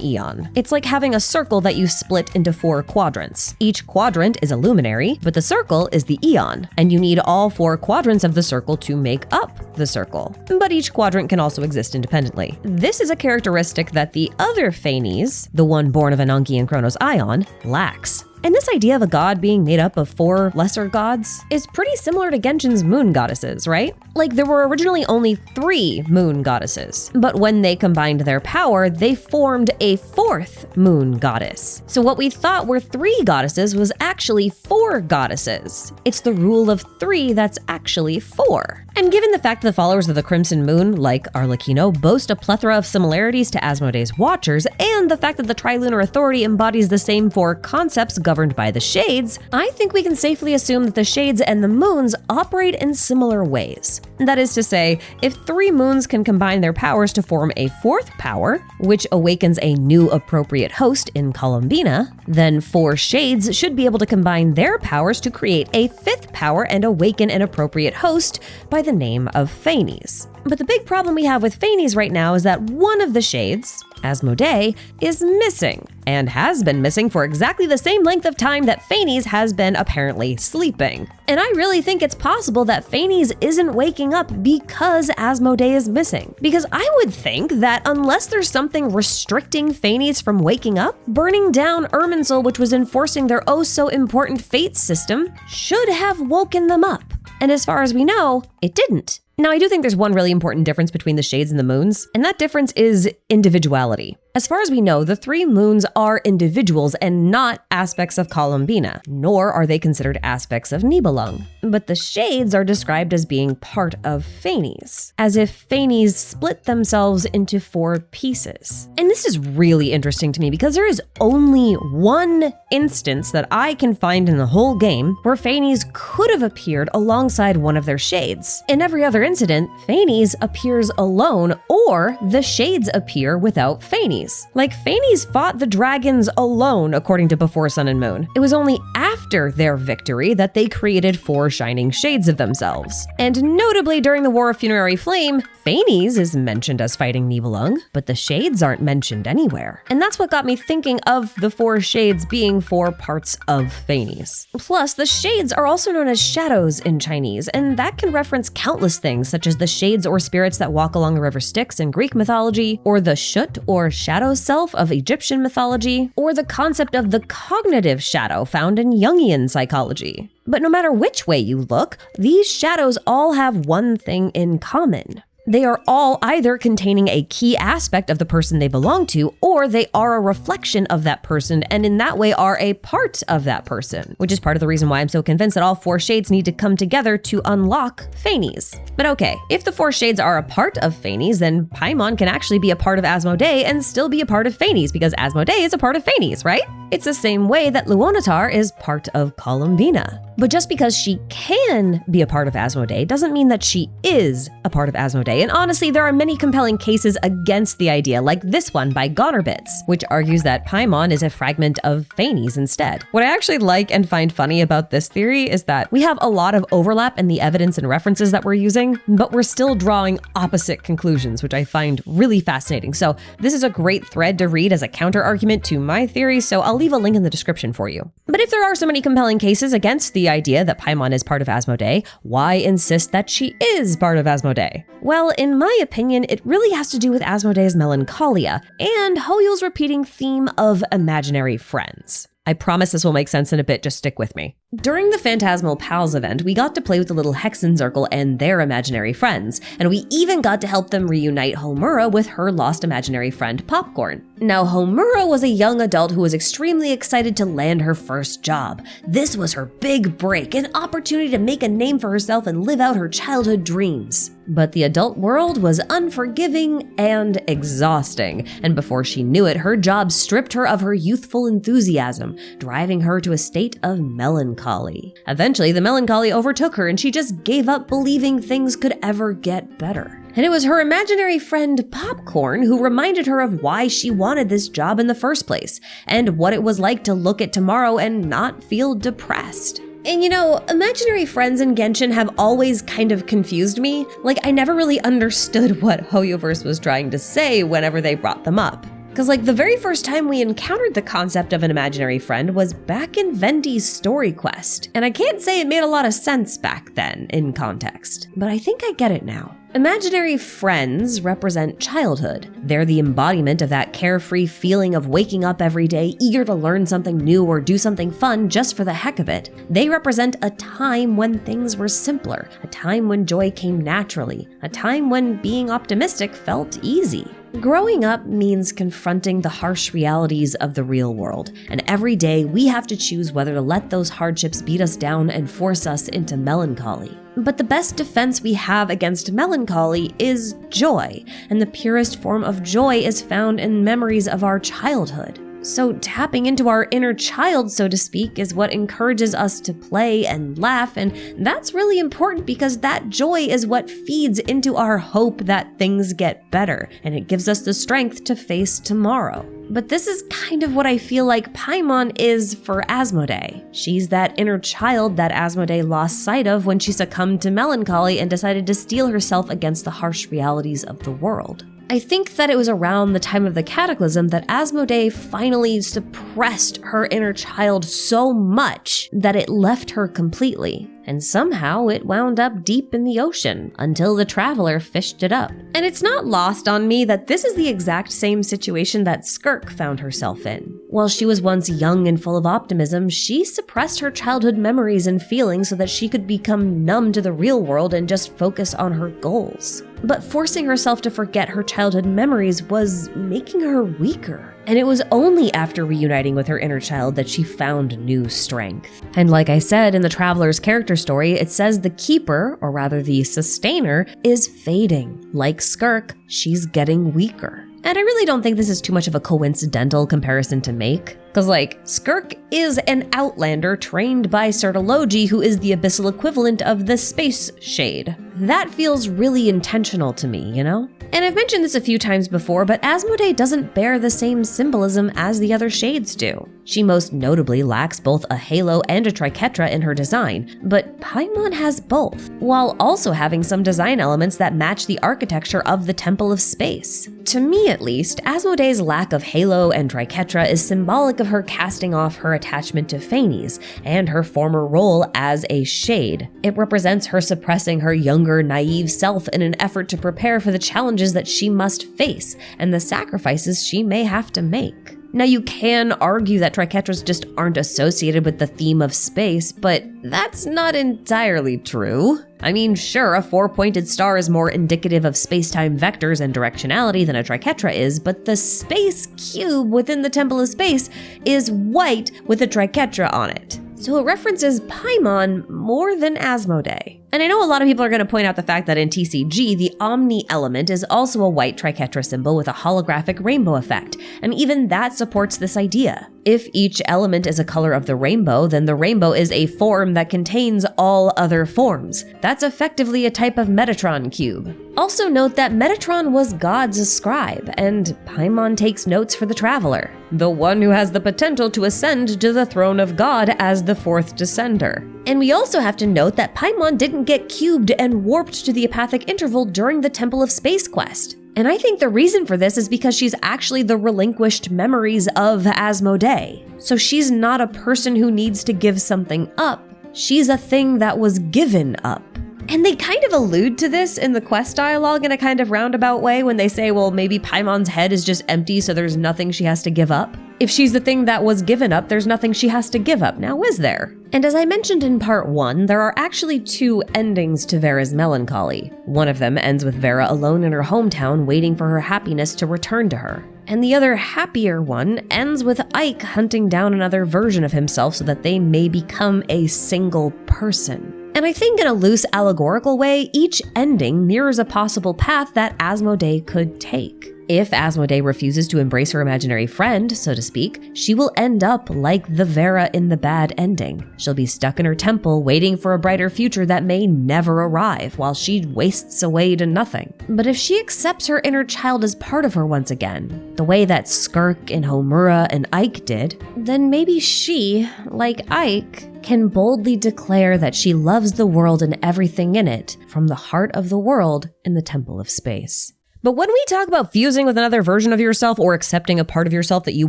Aeon. It's like having a circle that you split into 4 quadrants. Each quadrant is a luminary, but the circle is the Aeon, and you need all 4 quadrants of the circle to make up the circle. But each quadrant can also exist independently. This is a characteristic that the other Phanes, the one born of Ananke and Kronos Ion, lacks. And this idea of a god being made up of 4 lesser gods is pretty similar to Genshin's moon goddesses, right? Like, there were originally only 3 moon goddesses, but when they combined their power, they formed a 4th moon goddess. So what we thought were 3 goddesses was actually 4 goddesses. It's the rule of 3 that's actually 4. And given the fact that the followers of the Crimson Moon, like Arlecchino, boast a plethora of similarities to Asmodee's Watchers, and the fact that the Trilunar Authority embodies the same 4 concepts governed by the Shades, I think we can safely assume that the Shades and the Moons operate in similar ways. That is to say, if 3 moons can combine their powers to form a 4th power, which awakens a new appropriate host in Columbina, then 4 Shades should be able to combine their powers to create a 5th power and awaken an appropriate host by the name of Phanes. But the big problem we have with Phanes right now is that one of the Shades, Asmodee, is missing, and has been missing for exactly the same length of time that Phanes has been apparently sleeping. And I really think it's possible that Phanes isn't waking up because Asmodee is missing. Because I would think that unless there's something restricting Phanes from waking up, burning down Irminsul, which was enforcing their oh-so-important fate system, should have woken them up. And as far as we know, it didn't. Now, I do think there's one really important difference between the shades and the moons, and that difference is individuality. As far as we know, the 3 moons are individuals and not aspects of Columbina, nor are they considered aspects of Nibelung. But the shades are described as being part of Phanes, as if Phanes split themselves into 4 pieces. And this is really interesting to me because there is only one instance that I can find in the whole game where Phanes could have appeared alongside one of their shades. In every other incident, Phanes appears alone, or the shades appear without Phanes. Like, Phanes fought the dragons alone, according to Before Sun and Moon. It was only after their victory that they created 4 shining shades of themselves. And notably, during the War of Funerary Flame, Phanes is mentioned as fighting Nibelung, but the shades aren't mentioned anywhere. And that's what got me thinking of the 4 shades being 4 parts of Phanes. Plus, the shades are also known as shadows in Chinese, and that can reference countless things, such as the shades or spirits that walk along the river Styx in Greek mythology, or the Shut or shadow self of Egyptian mythology, or the concept of the cognitive shadow found in Jungian psychology. But no matter which way you look, these shadows all have one thing in common. They are all either containing a key aspect of the person they belong to, or they are a reflection of that person and in that way are a part of that person, which is part of the reason why I'm so convinced that all 4 shades need to come together to unlock Phanes. But okay, if the 4 shades are a part of Phanes, then Paimon can actually be a part of Asmodee and still be a part of Phanes because Asmodee is a part of Phanes, right? It's the same way that Luonatar is part of Columbina. But just because she can be a part of Asmodee doesn't mean that she is a part of Asmodee. And honestly, there are many compelling cases against the idea, like this one by Gonerbits, which argues that Paimon is a fragment of Phanes instead. What I actually like and find funny about this theory is that we have a lot of overlap in the evidence and references that we're using, but we're still drawing opposite conclusions, which I find really fascinating. So this is a great thread to read as a counter-argument to my theory, so I'll leave a link in the description for you. But if there are so many compelling cases against the idea that Paimon is part of Asmodee, why insist that she is part of Asmodee? Well, in my opinion, it really has to do with Asmodee's melancholia and Hoyul's repeating theme of imaginary friends. I promise this will make sense in a bit, just stick with me. During the Phantasmal Pals event, we got to play with the little Hexen Circle and their imaginary friends, and we even got to help them reunite Homura with her lost imaginary friend Popcorn. Now, Homura was a young adult who was extremely excited to land her first job. This was her big break, an opportunity to make a name for herself and live out her childhood dreams. But the adult world was unforgiving and exhausting, and before she knew it, her job stripped her of her youthful enthusiasm, driving her to a state of melancholy. Eventually, the melancholy overtook her and she just gave up believing things could ever get better. And it was her imaginary friend Popcorn who reminded her of why she wanted this job in the first place, and what it was like to look at tomorrow and not feel depressed. And you know, imaginary friends in Genshin have always kind of confused me. Like, I never really understood what Hoyoverse was trying to say whenever they brought them up. Because like the very first time we encountered the concept of an imaginary friend was back in Vendi's story quest. And I can't say it made a lot of sense back then in context, but I think I get it now. Imaginary friends represent childhood. They're the embodiment of that carefree feeling of waking up every day, eager to learn something new or do something fun just for the heck of it. They represent a time when things were simpler, a time when joy came naturally, a time when being optimistic felt easy. Growing up means confronting the harsh realities of the real world, and every day we have to choose whether to let those hardships beat us down and force us into melancholy. But the best defense we have against melancholy is joy, and the purest form of joy is found in memories of our childhood. So tapping into our inner child, so to speak, is what encourages us to play and laugh, and that's really important because that joy is what feeds into our hope that things get better, and it gives us the strength to face tomorrow. But this is kind of what I feel like Paimon is for Asmodee. She's that inner child that Asmodee lost sight of when she succumbed to melancholy and decided to steel herself against the harsh realities of the world. I think that it was around the time of the Cataclysm that Asmodee finally suppressed her inner child so much that it left her completely. And somehow it wound up deep in the ocean until the Traveler fished it up. And it's not lost on me that this is the exact same situation that Skirk found herself in. While she was once young and full of optimism, she suppressed her childhood memories and feelings so that she could become numb to the real world and just focus on her goals. But forcing herself to forget her childhood memories was making her weaker. And it was only after reuniting with her inner child that she found new strength. And like I said in the Traveler's character story, it says the keeper, or rather the sustainer, is fading. Like Skirk, she's getting weaker. And I really don't think this is too much of a coincidental comparison to make. Because Skirk is an outlander trained by Sertology, who is the abyssal equivalent of the space shade. That feels really intentional to me, you know? And I've mentioned this a few times before, but Asmodee doesn't bear the same symbolism as the other shades do. She most notably lacks both a halo and a triquetra in her design, but Paimon has both, while also having some design elements that match the architecture of the Temple of Space. To me at least, Asmodee's lack of halo and triquetra is symbolic of her casting off her attachment to Phanes and her former role as a shade. It represents her suppressing her younger, naive self in an effort to prepare for the challenges that she must face and the sacrifices she may have to make. Now, you can argue that triquetras just aren't associated with the theme of space, but that's not entirely true. I mean, sure, a four-pointed star is more indicative of space-time vectors and directionality than a triquetra is, but the space cube within the Temple of Space is white with a triquetra on it. So it references Paimon more than Asmodee. And I know a lot of people are going to point out the fact that in TCG, the Omni element is also a white triquetra symbol with a holographic rainbow effect, and even that supports this idea. If each element is a color of the rainbow, then the rainbow is a form that contains all other forms. That's effectively a type of Metatron cube. Also note that Metatron was God's scribe, and Paimon takes notes for the Traveler, the one who has the potential to ascend to the throne of God as the fourth descender. And we also have to note that Paimon didn't get cubed and warped to the apathic interval during the Temple of Space quest. And I think the reason for this is because she's actually the relinquished memories of Asmodee. So she's not a person who needs to give something up. She's a thing that was given up. And they kind of allude to this in the quest dialogue in a kind of roundabout way when they say, well, maybe Paimon's head is just empty, so there's nothing she has to give up. If she's the thing that was given up, there's nothing she has to give up, now is there? And as I mentioned in part 1, there are actually 2 endings to Vera's melancholy. One of them ends with Vera alone in her hometown waiting for her happiness to return to her. And the other, happier one, ends with Ike hunting down another version of himself so that they may become a single person. And I think in a loose allegorical way, each ending mirrors a possible path that Asmodee could take. If Asmodee refuses to embrace her imaginary friend, so to speak, she will end up like the Vera in the bad ending. She'll be stuck in her temple waiting for a brighter future that may never arrive while she wastes away to nothing. But if she accepts her inner child as part of her once again, the way that Skirk and Homura and Ike did, then maybe she, like Ike, can boldly declare that she loves the world and everything in it from the heart of the world in the Temple of Space. But when we talk about fusing with another version of yourself or accepting a part of yourself that you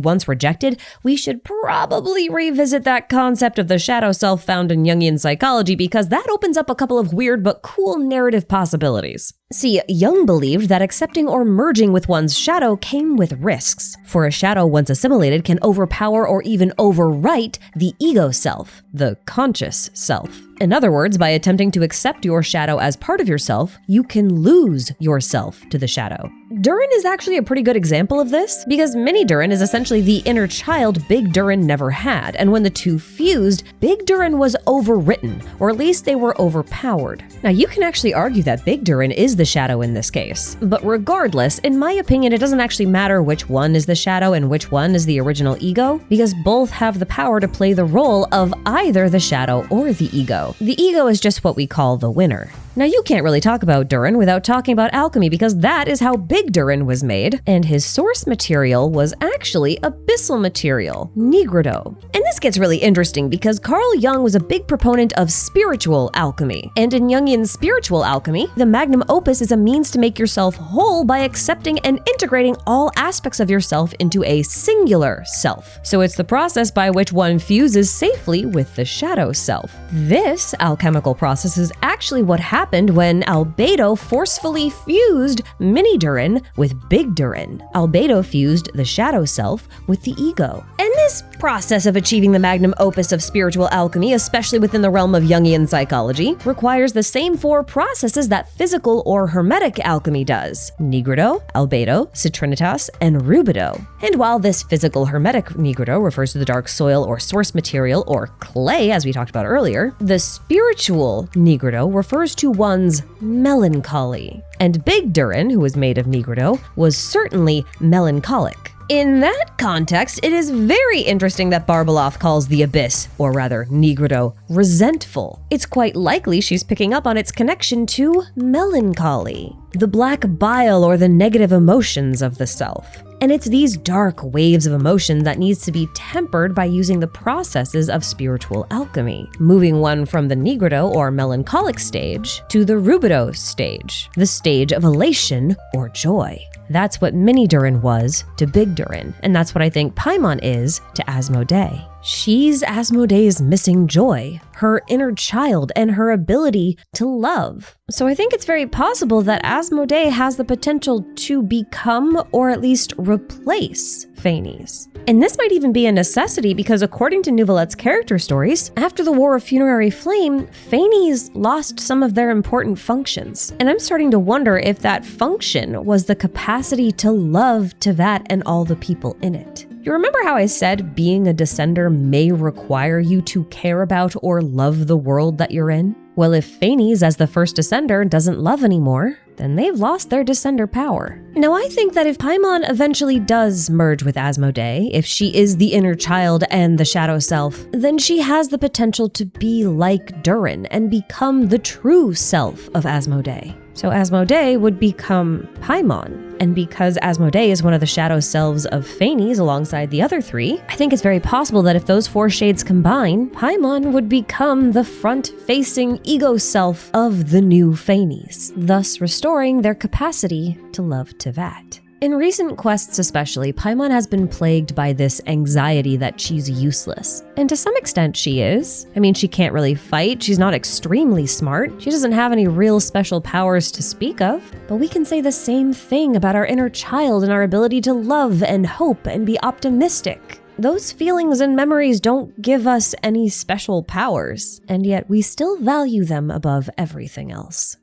once rejected, we should probably revisit that concept of the shadow self found in Jungian psychology because that opens up a couple of weird but cool narrative possibilities. See, Jung believed that accepting or merging with one's shadow came with risks, for a shadow once assimilated can overpower or even overwrite the ego self, the conscious self. In other words, by attempting to accept your shadow as part of yourself, you can lose yourself to the shadow. Durin is actually a pretty good example of this, because Mini Durin is essentially the inner child Big Durin never had, and when the two fused, Big Durin was overwritten, or at least they were overpowered. Now you can actually argue that Big Durin is the shadow in this case, but regardless, in my opinion, it doesn't actually matter which one is the shadow and which one is the original ego, because both have the power to play the role of either the shadow or the ego. The ego is just what we call the winner. Now you can't really talk about Durin without talking about alchemy because that is how Big Durin was made, and his source material was actually abyssal material, Nigredo. And this gets really interesting because Carl Jung was a big proponent of spiritual alchemy, and in Jungian spiritual alchemy, the magnum opus is a means to make yourself whole by accepting and integrating all aspects of yourself into a singular self. So it's the process by which one fuses safely with the shadow self. This alchemical process is actually actually what happened when Albedo forcefully fused Mini Durin with Big Durin. Albedo fused the shadow self with the ego. And this process of achieving the magnum opus of spiritual alchemy, especially within the realm of Jungian psychology, requires the same four processes that physical or hermetic alchemy does: nigredo, albedo, citrinitas, and rubedo. And while this physical hermetic nigredo refers to the dark soil or source material or clay, as we talked about earlier, the spiritual nigredo refers to one's melancholy. And Big Durin, who was made of nigredo, was certainly melancholic. In that context, it is very interesting that Barbeloth calls the abyss, or rather nigredo, resentful. It's quite likely she's picking up on its connection to melancholy, the black bile or the negative emotions of the self. And it's these dark waves of emotion that needs to be tempered by using the processes of spiritual alchemy, moving one from the nigredo or melancholic stage to the rubedo stage, the stage of elation or joy. That's what Mini Durin was to Big Durin, and that's what I think Paimon is to Asmodee. She's Asmodee's missing joy, her inner child, and her ability to love. So I think it's very possible that Asmodee has the potential to become, or at least replace, Phanes. And this might even be a necessity because according to Nouvelette's character stories, after the War of Funerary Flame, Phanes lost some of their important functions. And I'm starting to wonder if that function was the capacity to love Teyvat and all the people in it. You remember how I said being a descender may require you to care about or love the world that you're in? Well, if Phanes, as the first descender, doesn't love anymore, then they've lost their descender power. Now, I think that if Paimon eventually does merge with Asmodee, if she is the inner child and the shadow self, then she has the potential to be like Durin and become the true self of Asmodee. So Asmodee would become Paimon. And because Asmodee is one of the shadow selves of Phanes alongside the other three, I think it's very possible that if those four shades combine, Paimon would become the front-facing ego self of the new Phanes, thus restoring their capacity to love Teyvat. In recent quests especially, Paimon has been plagued by this anxiety that she's useless. And to some extent she is. I mean, she can't really fight, she's not extremely smart, she doesn't have any real special powers to speak of. But we can say the same thing about our inner child and our ability to love and hope and be optimistic. Those feelings and memories don't give us any special powers, and yet we still value them above everything else.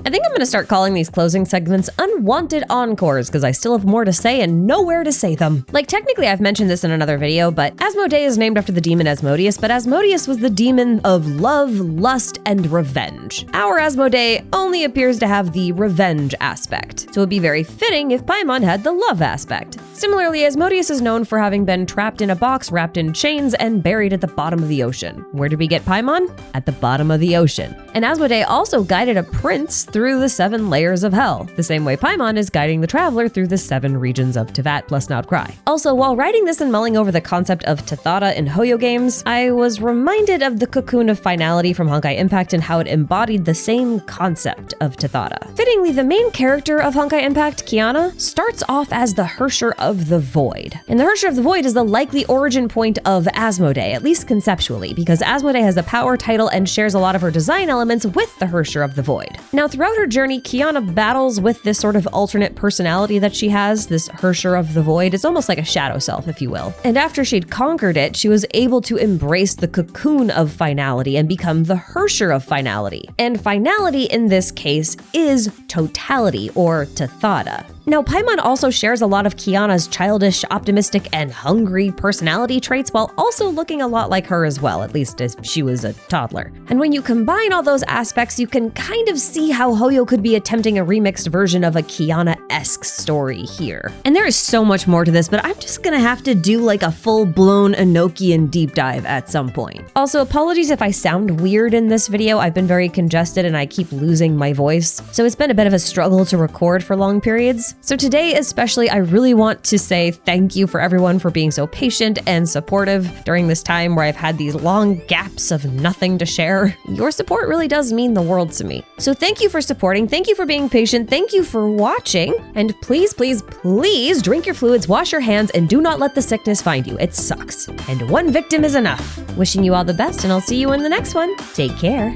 I think I'm going to start calling these closing segments unwanted encores because I still have more to say and nowhere to say them. Like, technically I've mentioned this in another video, but Asmodee is named after the demon Asmodeus, but Asmodeus was the demon of love, lust, and revenge. Our Asmodee only appears to have the revenge aspect, so it'd be very fitting if Paimon had the love aspect. Similarly, Asmodeus is known for having been trapped in a box wrapped in chains and buried at the bottom of the ocean. Where did we get Paimon? At the bottom of the ocean. And Asmodee also guided a prince through the 7 layers of hell, the same way Paimon is guiding the traveler through the 7 regions of Teyvat plus Naut Krai. Also, while writing this and mulling over the concept of Tethata in Hoyo games, I was reminded of the Cocoon of Finality from Honkai Impact and how it embodied the same concept of Tethata. Fittingly, the main character of Honkai Impact, Kiana, starts off as the Hersher of the Void. And the Hersher of the Void is the likely origin point of Asmodee, at least conceptually, because Asmodee has the power title and shares a lot of her design elements with the Hersher of the Void. Now, throughout her journey, Kiana battles with this sort of alternate personality that she has, this Hersher of the Void. It's almost like a shadow self, if you will. And after she'd conquered it, she was able to embrace the Cocoon of Finality and become the Hersher of Finality. And finality in this case is totality, or Tethata. Now, Paimon also shares a lot of Kiana's childish, optimistic, and hungry personality traits while also looking a lot like her as well, at least as she was a toddler. And when you combine all those aspects, you can kind of see how Hoyo could be attempting a remixed version of a Kiana-esque story here. And there is so much more to this, but I'm just gonna have to do like a full-blown Enochian deep dive at some point. Also, apologies if I sound weird in this video. I've been very congested and I keep losing my voice, so it's been a bit of a struggle to record for long periods. So today especially, I really want to say thank you for everyone for being so patient and supportive during this time where I've had these long gaps of nothing to share. Your support really does mean the world to me. So thank you for supporting, thank you for being patient, thank you for watching, and please, please, please drink your fluids, wash your hands, and do not let the sickness find you. It sucks. And one victim is enough. Wishing you all the best, and I'll see you in the next one. Take care.